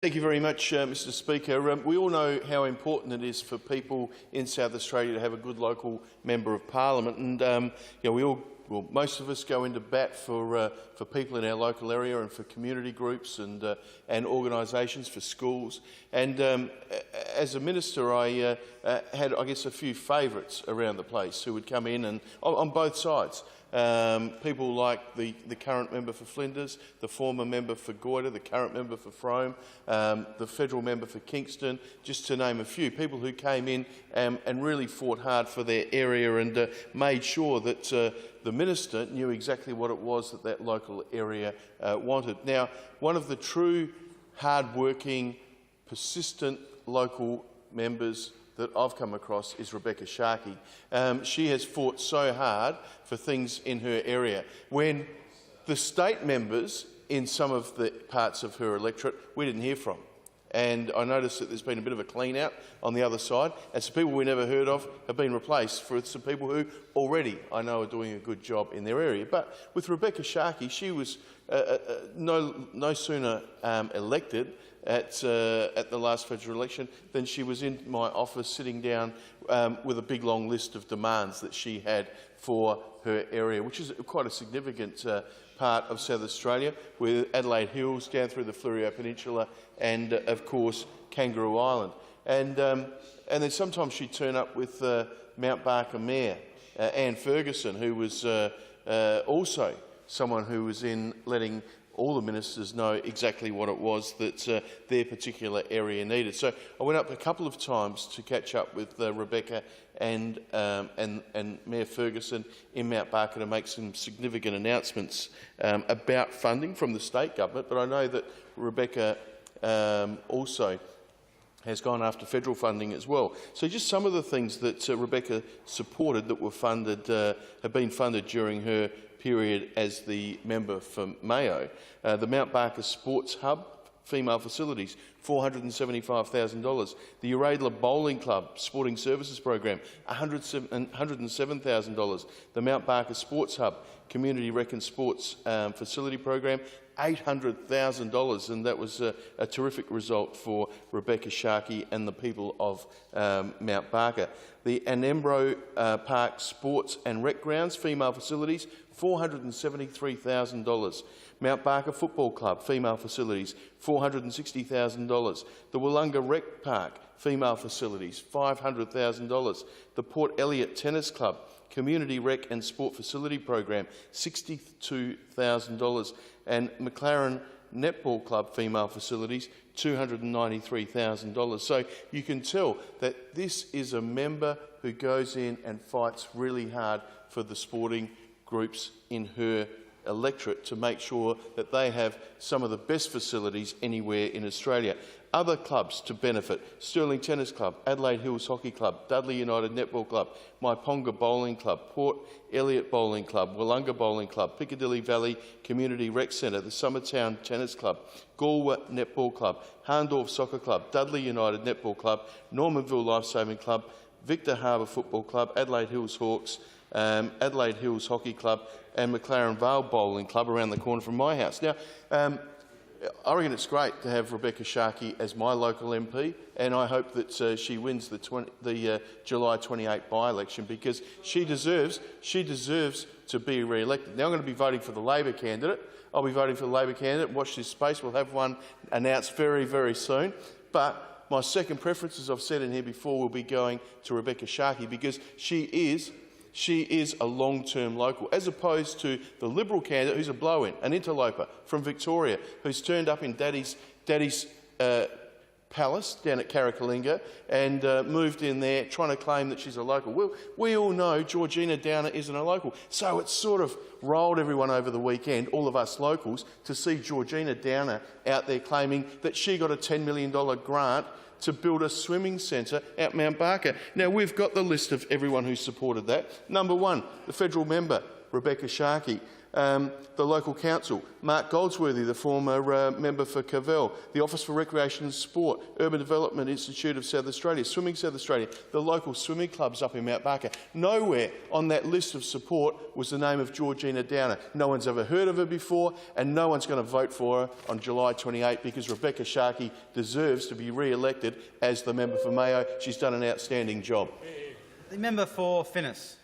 Thank you very much, Mr Speaker. We all know how important it is for people in South Australia to have a good local member of parliament, and most of us go into bat for people in our local area and for community groups and organisations, for schools. And as a minister, I had, I guess, a few favourites around the place who would come in and on both sides. People like the current member for Flinders, the former member for Goyder, the current member for Frome, the federal member for Kingston, just to name a few. People who came in and really fought hard for their area and made sure that the minister knew exactly what it was that that local area wanted. Now, one of the true hard-working, persistent local members that I've come across is Rebecca Sharkey. She has fought so hard for things in her area. When the state members in some of the parts of her electorate we didn't hear from. And I noticed that there's been a bit of a clean-out on the other side, and some people we never heard of have been replaced for some people who already, I know, are doing a good job in their area. But with Rebecca Sharkey, she was no sooner elected at the last federal election than she was in my office sitting down with a big long list of demands that she had for her area, which is quite a significant part of South Australia, with Adelaide Hills down through the Fleurieu Peninsula and, of course, Kangaroo Island. And then sometimes she'd turn up with Mount Barker Mayor Anne Ferguson, who was also someone who was in letting all the ministers know exactly what it was that their particular area needed. So I went up a couple of times to catch up with Rebecca and Mayor Ferguson in Mount Barker to make some significant announcements about funding from the state government. But I know that Rebecca also has gone after federal funding as well. So just some of the things that Rebecca supported that were funded, have been funded during her period as the member for Mayo. The Mount Barker Sports Hub, female facilities, $475,000. The Uradla Bowling Club Sporting Services Program, $107,000. The Mount Barker Sports Hub Community Rec and Sports Facility Program, $800,000, and that was a terrific result for Rebecca Sharkey and the people of Mount Barker. The Anembro Park Sports and Rec Grounds, female facilities, $473,000. Mount Barker Football Club, female facilities, $460,000. The Wollonga Rec Park, female facilities, $500,000. The Port Elliot Tennis Club, Community Rec and Sport Facility Program, $62,000. And McLaren Netball Club female facilities, $293,000. So you can tell that this is a member who goes in and fights really hard for the sporting groups in her electorate to make sure that they have some of the best facilities anywhere in Australia. Other clubs to benefit: Stirling Tennis Club, Adelaide Hills Hockey Club, Dudley United Netball Club, Maiponga Bowling Club, Port Elliot Bowling Club, Wollonga Bowling Club, Piccadilly Valley Community Rec Centre, the Summertown Tennis Club, Galway Netball Club, Harndorf Soccer Club, Dudley United Netball Club, Normanville Lifesaving Club, Victor Harbour Football Club, Adelaide Hills Hawks, Adelaide Hills Hockey Club and McLaren Vale Bowling Club around the corner from my house. Now, I reckon it's great to have Rebecca Sharkey as my local MP, and I hope that she wins the July 28 by-election, because she deserves to be re-elected. Now I'm going to be voting for the Labor candidate. I'll be voting for the Labor candidate. Watch this space. We'll have one announced very, very soon. But my second preference, as I've said in here before, will be going to Rebecca Sharkey, because she is a long-term local, as opposed to the Liberal candidate who's a blow-in, an interloper from Victoria, who's turned up in Daddy's palace down at Carricalinga and moved in there trying to claim that she's a local. Well, we all know Georgina Downer isn't a local, so it sort of rolled everyone over the weekend, all of us locals, to see Georgina Downer out there claiming that she got a $10 million grant to build a swimming centre at Mount Barker. Now, we've got the list of everyone who supported that. Number one, the federal member, Rebecca Sharkey. The local council, Mark Goldsworthy, the former member for Cavell, the Office for Recreation and Sport, Urban Development Institute of South Australia, Swimming South Australia, the local swimming clubs up in Mount Barker. Nowhere on that list of support was the name of Georgina Downer. No one's ever heard of her before, and no one's going to vote for her on July 28 because Rebecca Sharkey deserves to be re-elected as the member for Mayo. She's done an outstanding job. The member for Finnis.